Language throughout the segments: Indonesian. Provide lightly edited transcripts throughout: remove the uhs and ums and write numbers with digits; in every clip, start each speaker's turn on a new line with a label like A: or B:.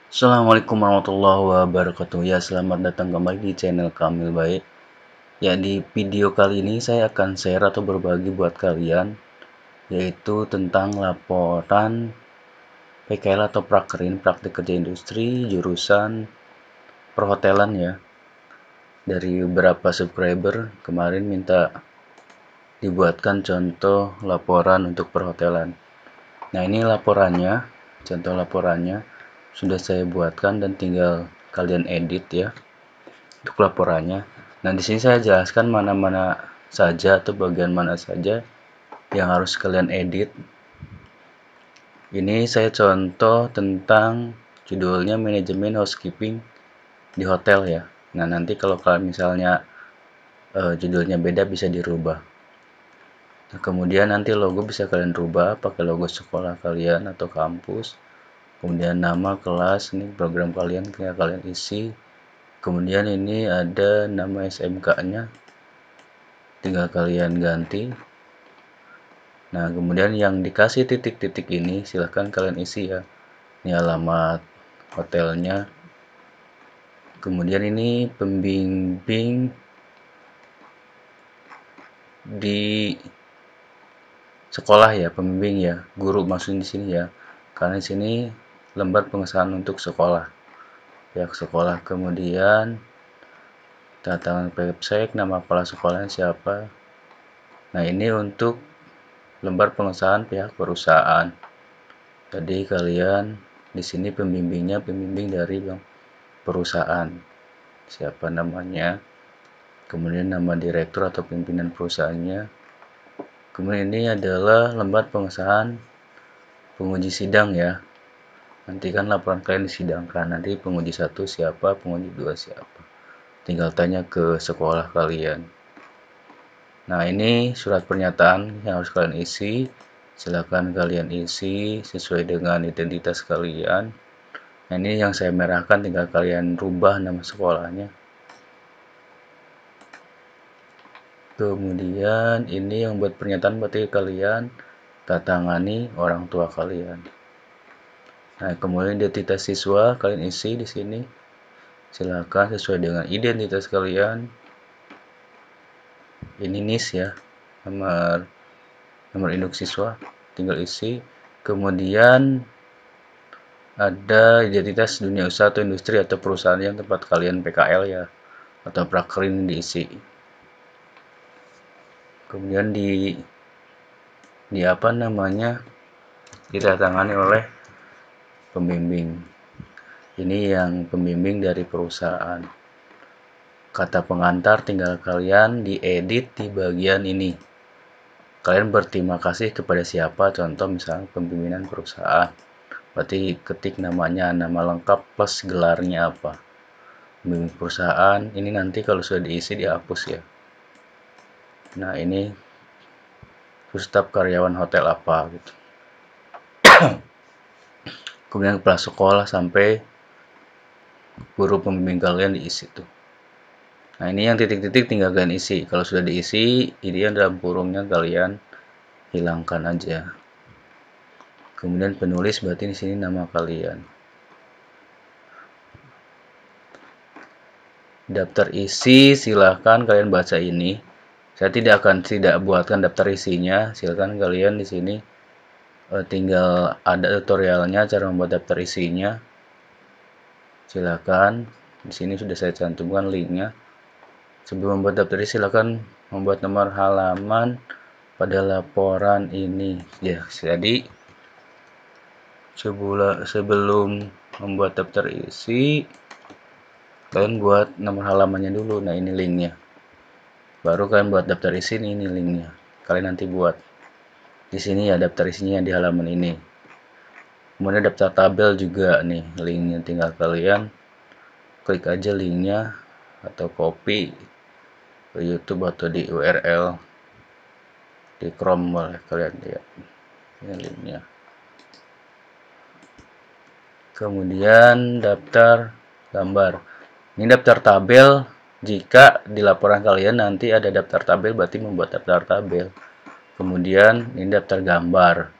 A: Assalamualaikum warahmatullahi wabarakatuh. Ya, selamat datang kembali di channel Kamil Baik. Ya, di video kali ini saya akan share atau berbagi buat kalian, yaitu tentang laporan PKL atau Prakerin, Praktik Kerja Industri, jurusan perhotelan ya. Dari beberapa subscriber kemarin minta dibuatkan contoh laporan untuk perhotelan. Nah, ini laporannya, contoh laporannya sudah saya buatkan dan tinggal kalian edit ya. Untuk laporannya. Nah, di sini saya jelaskan mana-mana saja atau bagian mana saja yang harus kalian edit. Ini saya contoh tentang judulnya manajemen housekeeping di hotel ya. Nah, nanti kalau kalian misalnya judulnya beda bisa dirubah. Nah, kemudian nanti logo bisa kalian rubah pakai logo sekolah kalian atau kampus. Kemudian nama kelas, ini program kalian tinggal kalian isi. Kemudian ini ada nama SMK-nya, tinggal kalian ganti. Nah, kemudian yang dikasih titik-titik ini silahkan kalian isi ya. Ini alamat hotelnya. Kemudian ini pembimbing di sekolah ya, pembimbing ya, guru maksudnya di sini ya. Karena di sini lembar pengesahan untuk sekolah. Pihak sekolah, kemudian tanda tangan Pepsek, nama kepala sekolahnya siapa. Nah, ini untuk lembar pengesahan pihak perusahaan. Jadi kalian di sini pembimbingnya pembimbing dari perusahaan. Siapa namanya? Kemudian nama direktur atau pimpinan perusahaannya. Kemudian ini adalah lembar pengesahan penguji sidang ya. Nanti kan laporan kalian disidangkan. Nanti penguji 1 siapa, penguji 2 siapa. Tinggal tanya ke sekolah kalian. Nah, ini surat pernyataan yang harus kalian isi. Silakan kalian isi sesuai dengan identitas kalian. Nah, ini yang saya merahkan, tinggal kalian rubah nama sekolahnya. Kemudian ini yang buat pernyataan berarti kalian tangani orang tua kalian. Nah, kemudian identitas siswa kalian isi di sini. Silakan sesuai dengan identitas kalian. Ini NIS ya, nomor induk siswa, tinggal isi. Kemudian ada identitas dunia usaha atau industri atau perusahaan yang tempat kalian PKL ya, atau prakerin diisi. Kemudian di apa namanya, ditandatangani oleh pembimbing. Ini yang pembimbing dari perusahaan. Kata pengantar tinggal kalian diedit di bagian ini. Kalian berterima kasih kepada siapa, contoh misalnya pembimbingan perusahaan. Berarti ketik namanya, nama lengkap plus gelarnya apa. Pembimbing perusahaan, ini nanti kalau sudah diisi dihapus ya. Nah, ini staf karyawan hotel apa gitu. Kemudian kepala sekolah sampai guru pembimbing kalian diisi tuh. Nah, ini yang titik-titik tinggal kalian isi. Kalau sudah diisi, ini yang dalam kurungnya kalian hilangkan aja. Kemudian penulis berarti di sini nama kalian. Daftar isi silahkan kalian baca ini. Saya tidak buatkan daftar isinya. Silahkan kalian di sini tinggal ada tutorialnya cara membuat daftar isinya. Silahkan di sini sudah saya cantumkan linknya. Sebelum membuat daftar isi silahkan membuat nomor halaman pada laporan ini ya. Jadi sebelum membuat daftar isi kalian buat nomor halamannya dulu. Nah, ini linknya. Baru kalian buat daftar isi, ini linknya. Kalian nanti buat di sini ya daftar isinya di halaman ini. Kemudian daftar tabel juga nih linknya, tinggal kalian klik aja linknya atau copy ke YouTube atau di URL di Chrome boleh kalian lihat. Ini linknya. Kemudian daftar gambar. Ini daftar tabel. Jika di laporan kalian nanti ada daftar tabel, berarti membuat daftar tabel. Kemudian ini daftar gambar.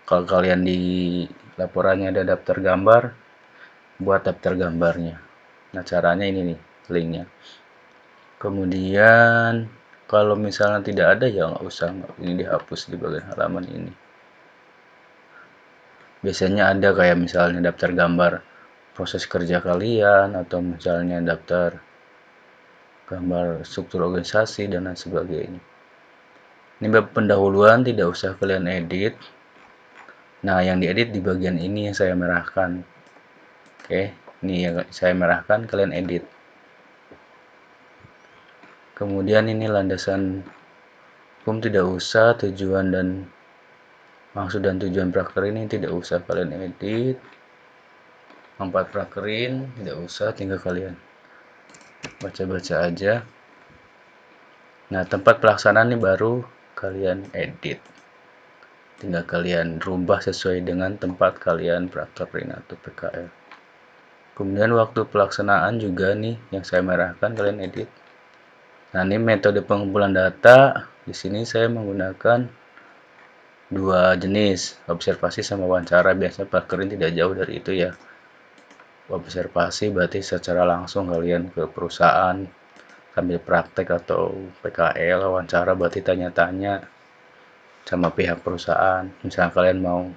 A: Kalau kalian di laporannya ada daftar gambar, buat daftar gambarnya. Nah, caranya ini nih linknya. Kemudian kalau misalnya tidak ada ya nggak usah, ini dihapus di bagian halaman ini. Biasanya ada kayak misalnya daftar gambar proses kerja kalian, atau misalnya daftar gambar struktur organisasi dan lain sebagainya. Ini bab pendahuluan, tidak usah kalian edit. Nah, yang diedit di bagian ini yang saya merahkan. Oke, ini yang saya merahkan, kalian edit. Kemudian ini landasan hukum tidak usah, tujuan dan maksud dan tujuan prakerin ini tidak usah kalian edit. Manfaat prakerin tidak usah, tinggal kalian baca-baca aja. Nah, tempat pelaksanaan ini baru kalian edit. Tinggal kalian rubah sesuai dengan tempat kalian prakerin atau PKL. Kemudian waktu pelaksanaan juga nih yang saya merahkan, kalian edit. Nah, ini metode pengumpulan data. Di sini saya menggunakan dua jenis, observasi sama wawancara. Biasanya prakerin tidak jauh dari itu ya. Observasi berarti secara langsung kalian ke perusahaan sambil praktek, atau PKL wawancara berarti tanya-tanya sama pihak perusahaan. Misalnya kalian mau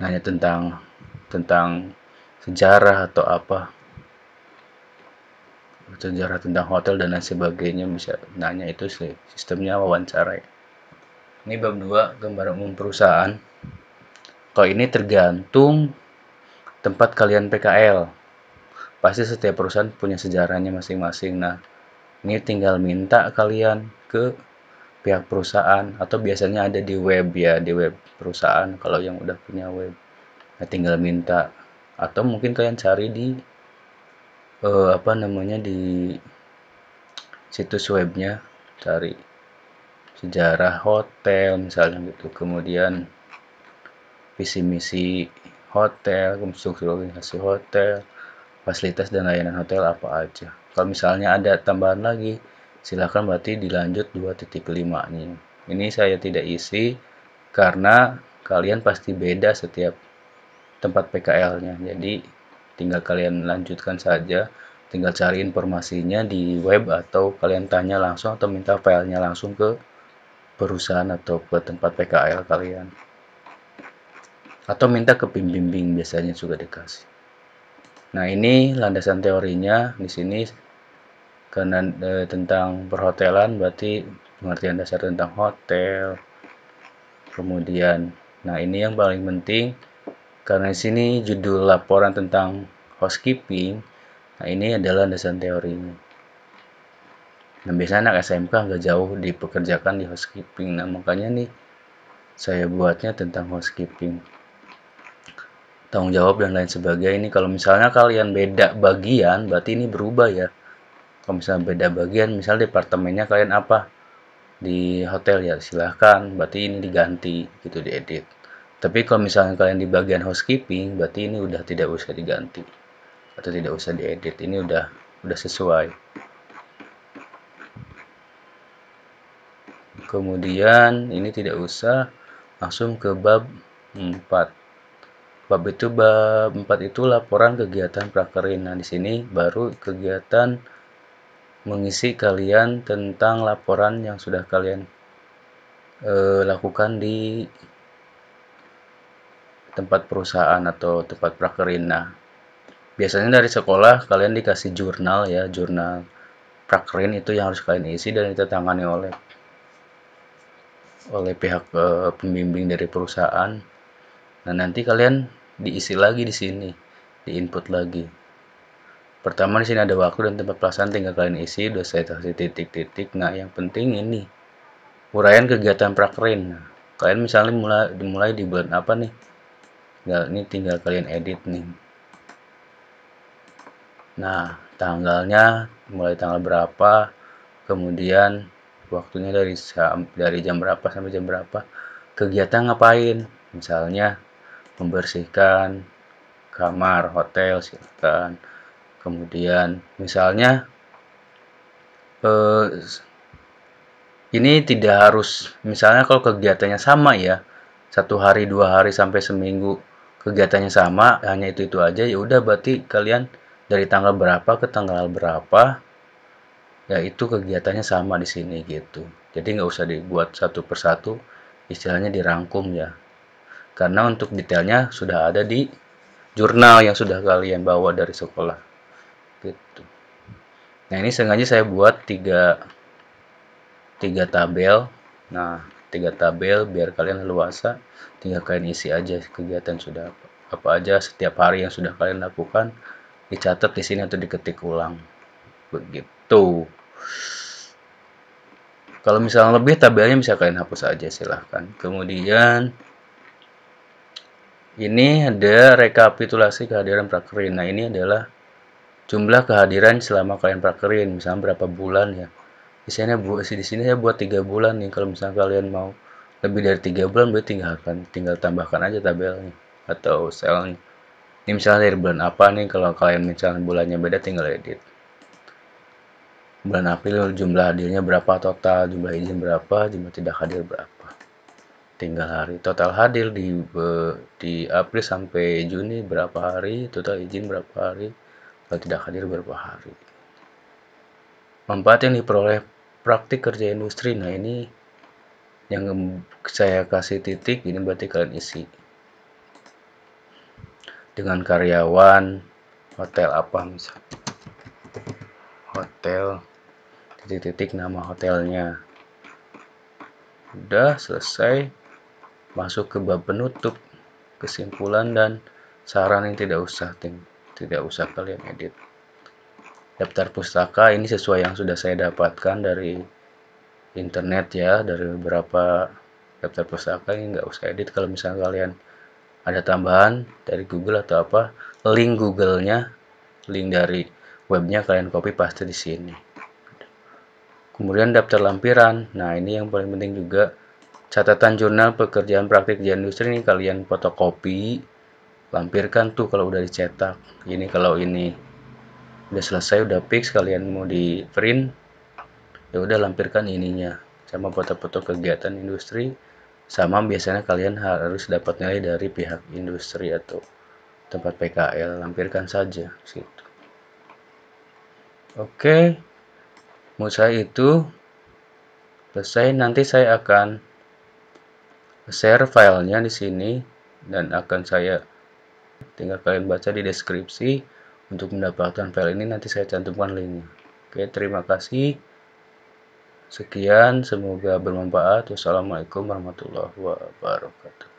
A: nanya tentang sejarah atau apa, sejarah tentang hotel dan lain sebagainya, bisa nanya, itu sih sistemnya wawancara. Ini bab 2, gambaran umum perusahaan. Kalau ini tergantung tempat kalian PKL. Pasti setiap perusahaan punya sejarahnya masing-masing. Nah, ini tinggal minta kalian ke pihak perusahaan, atau biasanya ada di web ya, di web perusahaan kalau yang udah punya web. Nah, tinggal minta, atau mungkin kalian cari di di situs webnya, cari sejarah hotel misalnya gitu, kemudian visi misi hotel, struktur organisasi hotel, fasilitas dan layanan hotel apa aja. Kalau misalnya ada tambahan lagi, silakan berarti dilanjut 2.5 nih. Ini saya tidak isi karena kalian pasti beda setiap tempat PKL-nya. Jadi tinggal kalian lanjutkan saja, tinggal cari informasinya di web, atau kalian tanya langsung atau minta filenya langsung ke perusahaan atau ke tempat PKL kalian. Atau minta ke pembimbing, biasanya juga dikasih. Nah, ini landasan teorinya di sini. Karena tentang perhotelan berarti pengertian dasar tentang hotel. Kemudian, nah ini yang paling penting karena di sini judul laporan tentang housekeeping. Nah, ini adalah landasan teorinya. Nah, biasanya anak SMK nggak jauh dipekerjakan di housekeeping. Nah, makanya nih saya buatnya tentang housekeeping, tanggung jawab dan lain sebagainya. Ini kalau misalnya kalian beda bagian, berarti ini berubah ya. Kalau misalnya beda bagian, misalnya departemennya kalian apa di hotel, ya silahkan, berarti ini diganti gitu, diedit. Tapi kalau misalnya kalian di bagian housekeeping, berarti ini udah tidak usah diganti atau tidak usah diedit. Ini udah sesuai. Kemudian ini tidak usah, langsung ke bab 4. Bab 4 itu laporan kegiatan prakerin. Nah, di sini baru kegiatan mengisi kalian tentang laporan yang sudah kalian lakukan di tempat perusahaan atau tempat prakerin. Nah, biasanya dari sekolah kalian dikasih jurnal ya, jurnal prakerin itu yang harus kalian isi dan ditandatangani oleh pihak pembimbing dari perusahaan. Nah, nanti kalian diisi lagi di sini, diinput lagi. Pertama di sini ada waktu dan tempat pelaksanaan, tinggal kalian isi, udah saya kasih titik-titik. Nah, yang penting ini uraian kegiatan prakerin. Nah, kalian misalnya dimulai di bulan apa nih? Nah, ini tinggal kalian edit nih. Nah, tanggalnya mulai tanggal berapa, kemudian waktunya dari jam berapa sampai jam berapa, kegiatan ngapain, misalnya membersihkan kamar hotel silakan. Kemudian misalnya ini tidak harus, misalnya kalau kegiatannya sama ya, 1 hari 2 hari sampai seminggu, kegiatannya sama, hanya itu aja, ya udah berarti kalian dari tanggal berapa ke tanggal berapa, ya itu kegiatannya sama di sini gitu. Jadi nggak usah dibuat satu persatu, istilahnya dirangkum ya. Karena untuk detailnya sudah ada di jurnal yang sudah kalian bawa dari sekolah gitu. Nah ini sengaja saya buat tiga tabel. Nah, tiga tabel biar kalian leluasa, tinggal kalian isi aja kegiatan sudah apa aja setiap hari yang sudah kalian lakukan, dicatat di sini atau diketik ulang. Begitu. Kalau misalnya lebih tabelnya bisa kalian hapus aja silahkan. Kemudian ini ada rekapitulasi kehadiran prakerin. Nah, ini adalah jumlah kehadiran selama kalian prakerin, misalnya berapa bulan ya. Di sini saya buat 3 bulan nih. Kalau misalnya kalian mau lebih dari 3 bulan, berarti tinggal tambahkan aja tabelnya atau selnya. Ini misalnya dari bulan apa nih, kalau kalian misalnya bulannya beda tinggal edit. Bulan April jumlah hadirnya berapa total, jumlah izin berapa, jumlah tidak hadir berapa. Tinggal hari total hadir di April sampai Juni berapa hari, total izin berapa hari, kalau tidak hadir berapa hari. Manfaat yang diperoleh praktik kerja industri. Nah, ini yang saya kasih titik, ini berarti kalian isi. Dengan karyawan, hotel apa misalnya. Hotel, titik-titik nama hotelnya. Udah selesai, masuk ke bab penutup, kesimpulan dan saran yang tidak usah kalian edit. Daftar pustaka ini sesuai yang sudah saya dapatkan dari internet ya, dari beberapa daftar pustaka, ini nggak usah edit. Kalau misalnya kalian ada tambahan dari Google atau apa, link Google-nya, link dari webnya kalian copy paste di sini. Kemudian daftar lampiran. Nah, ini yang paling penting juga. Catatan jurnal pekerjaan praktik di industri ini kalian fotokopi, lampirkan tuh kalau udah dicetak. Ini kalau ini udah selesai, udah fix, kalian mau di print, ya udah lampirkan ininya sama foto-foto kegiatan industri. Sama biasanya kalian harus dapat nilai dari pihak industri atau tempat PKL, lampirkan saja situ. Oke, menurut saya itu selesai. Nanti saya akan share filenya di sini dan akan saya tinggal kalian baca di deskripsi. Untuk mendapatkan file ini nanti saya cantumkan linknya. Oke, terima kasih. Sekian, semoga bermanfaat. Wassalamualaikum warahmatullahi wabarakatuh.